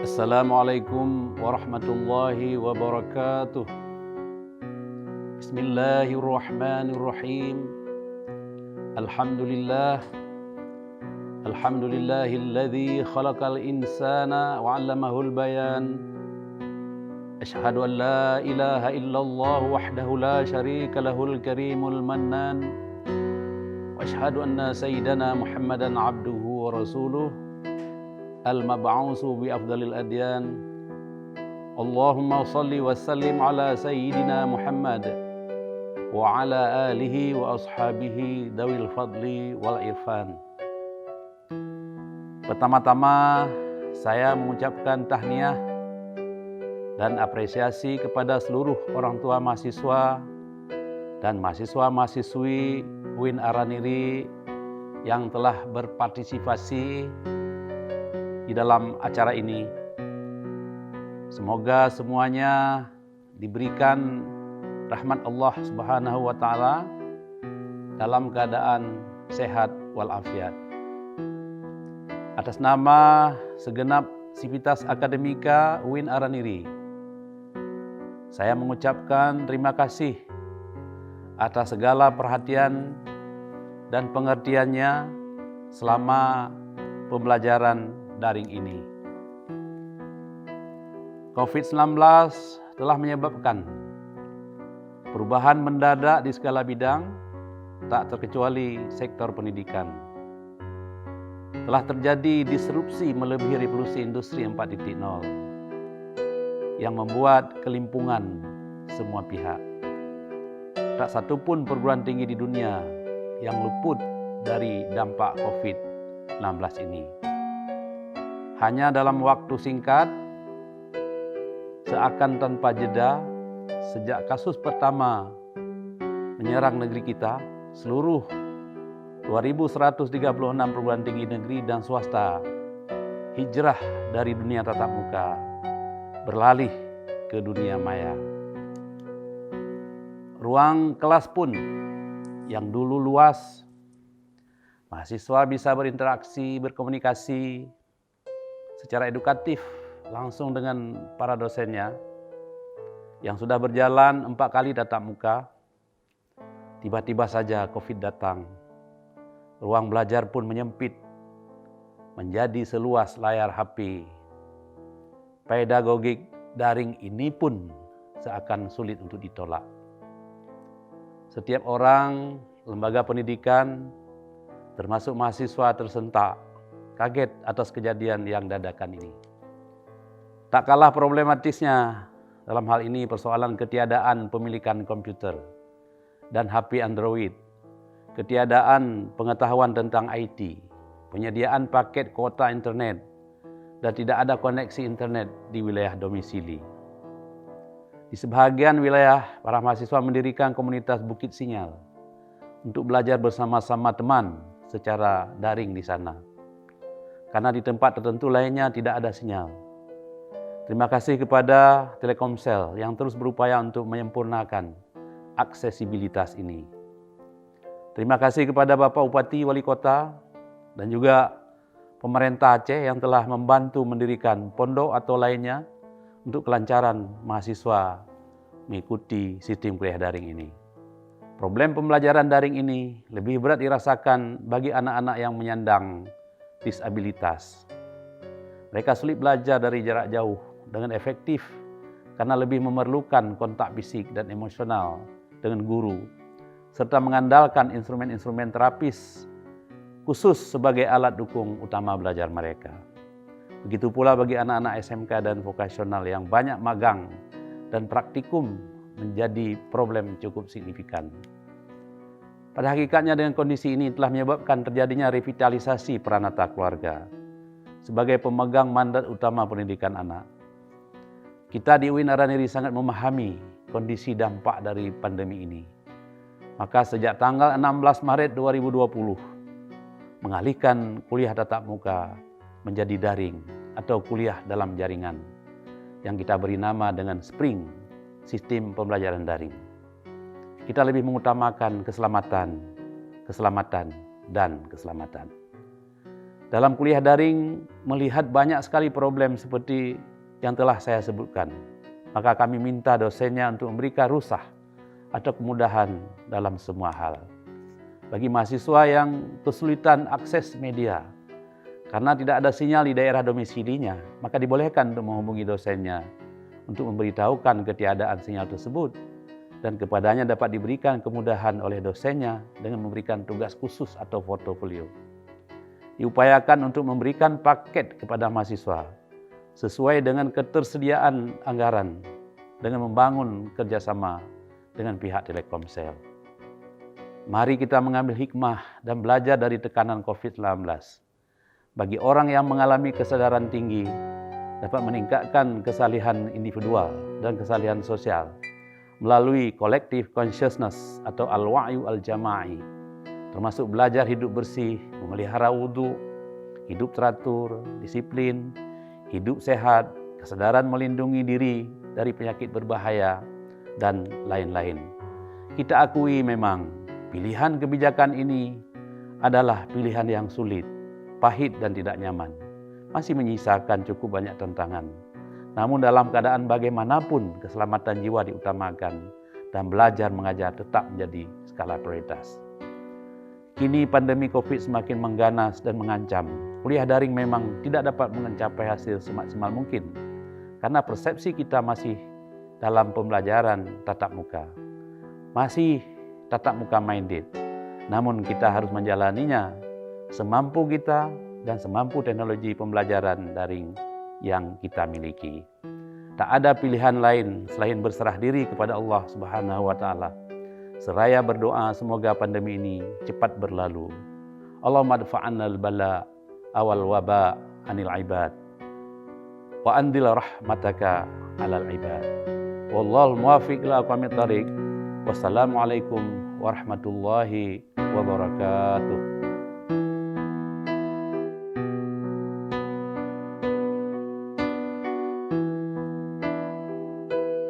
Assalamualaikum warahmatullahi wabarakatuh. Bismillahirrahmanirrahim. Alhamdulillah. Alhamdulillahilladzi khalaqal insana wa 'allamahul bayan. Asyhadu an la ilaha illallah wahdahu la syarika lahul karimul mannan. Wa asyhadu anna sayyidana Muhammadan 'abduhu wa rasuluh. Al-mab'usu bi afdalil adyan. Allahumma salli wa sallim ala sayyidina Muhammad wa ala alihi wa ashabihi dawil fadli wal irfan. Pertama-tama saya mengucapkan tahniah dan apresiasi kepada seluruh orang tua mahasiswa dan mahasiswa-mahasiswi UIN Araniri yang telah berpartisipasi di dalam acara ini. Semoga semuanya diberikan rahmat Allah Subhanahu wa taala dalam keadaan sehat walafiat. Atas nama segenap sivitas akademika UIN Araniri, saya mengucapkan terima kasih atas segala perhatian dan pengertiannya selama pembelajaran daring ini. COVID-19 telah menyebabkan perubahan mendadak di segala bidang, tak terkecuali sektor pendidikan. Telah terjadi disrupsi melebihi revolusi industri 4.0 yang membuat kelimpungan semua pihak. Tak satupun perguruan tinggi di dunia yang luput dari dampak COVID-19 ini. Hanya dalam waktu singkat, seakan tanpa jeda, sejak kasus pertama menyerang negeri kita, seluruh 2.136 perguruan tinggi negeri dan swasta hijrah dari dunia tatap muka, beralih ke dunia maya. Ruang kelas pun yang dulu luas, mahasiswa bisa berinteraksi, berkomunikasi secara edukatif langsung dengan para dosennya yang sudah berjalan 4 kali tatap muka. Tiba-tiba saja COVID datang. Ruang belajar pun menyempit menjadi seluas layar HP. Pedagogik daring ini pun seakan sulit untuk ditolak. Setiap orang, lembaga pendidikan, termasuk mahasiswa tersentak, kaget atas kejadian yang dadakan ini. Tak kalah problematisnya dalam hal ini persoalan ketiadaan pemilikan komputer dan HP Android, ketiadaan pengetahuan tentang IT, penyediaan paket kuota internet, dan tidak ada koneksi internet di wilayah domisili. Di sebahagian wilayah, para mahasiswa mendirikan komunitas Bukit Sinyal untuk belajar bersama-sama teman secara daring di sana. Karena di tempat tertentu lainnya tidak ada sinyal. Terima kasih kepada Telkomsel yang terus berupaya untuk menyempurnakan aksesibilitas ini. Terima kasih kepada Bapak Bupati, Wali Kota, dan juga pemerintah Aceh yang telah membantu mendirikan pondok atau lainnya untuk kelancaran mahasiswa mengikuti sistem kuliah daring ini. Problem pembelajaran daring ini lebih berat dirasakan bagi anak-anak yang menyandang disabilitas. Mereka sulit belajar dari jarak jauh dengan efektif karena lebih memerlukan kontak fisik dan emosional dengan guru, serta mengandalkan instrumen-instrumen terapis khusus sebagai alat dukung utama belajar mereka. Begitu pula bagi anak-anak SMK dan vokasional yang banyak magang dan praktikum menjadi problem cukup signifikan. Pada hakikatnya dengan kondisi ini telah menyebabkan terjadinya revitalisasi peranata keluarga sebagai pemegang mandat utama pendidikan anak. Kita di UIN Araniri sangat memahami kondisi dampak dari pandemi ini. Maka sejak tanggal 16 Maret 2020, mengalihkan kuliah tatap muka menjadi daring atau kuliah dalam jaringan yang kita beri nama dengan Spring, Sistem Pembelajaran Daring. Kita lebih mengutamakan keselamatan, dan keselamatan. Dalam kuliah daring melihat banyak sekali problem seperti yang telah saya sebutkan. Maka kami minta dosennya untuk memberikan rusah atau kemudahan dalam semua hal. Bagi mahasiswa yang kesulitan akses media, karena tidak ada sinyal di daerah domisilinya, maka dibolehkan untuk menghubungi dosennya untuk memberitahukan ketiadaan sinyal tersebut, dan kepadanya dapat diberikan kemudahan oleh dosennya dengan memberikan tugas khusus atau portofolio. Diupayakan untuk memberikan paket kepada mahasiswa sesuai dengan ketersediaan anggaran dengan membangun kerjasama dengan pihak Telkomsel. Mari kita mengambil hikmah dan belajar dari tekanan COVID-19. Bagi orang yang mengalami kesadaran tinggi, dapat meningkatkan kesalihan individual dan kesalihan sosial melalui collective consciousness atau al-wa'yu al-jama'i, termasuk belajar hidup bersih, memelihara wudhu, hidup teratur, disiplin, hidup sehat, kesadaran melindungi diri dari penyakit berbahaya, dan lain-lain. Kita akui memang pilihan kebijakan ini adalah pilihan yang sulit, pahit dan tidak nyaman. Masih menyisakan cukup banyak tantangan. Namun dalam keadaan bagaimanapun keselamatan jiwa diutamakan dan belajar mengajar tetap menjadi skala prioritas. Kini pandemi COVID semakin mengganas dan mengancam. Kuliah daring memang tidak dapat mencapai hasil semaksimal mungkin karena persepsi kita masih dalam pembelajaran tatap muka. Masih tatap muka minded. Namun kita harus menjalaninya semampu kita dan semampu teknologi pembelajaran daring yang kita miliki. Tak ada pilihan lain selain berserah diri kepada Allah Subhanahu wa Ta'ala. Seraya berdoa semoga pandemi ini cepat berlalu. Allahumma adfa'anna al-bala awal waba anil ibad wa andil rahmataka alal ibad. Wallahu muwaffiq ila aqwamit thariq. Wassalamualaikum warahmatullahi wabarakatuh.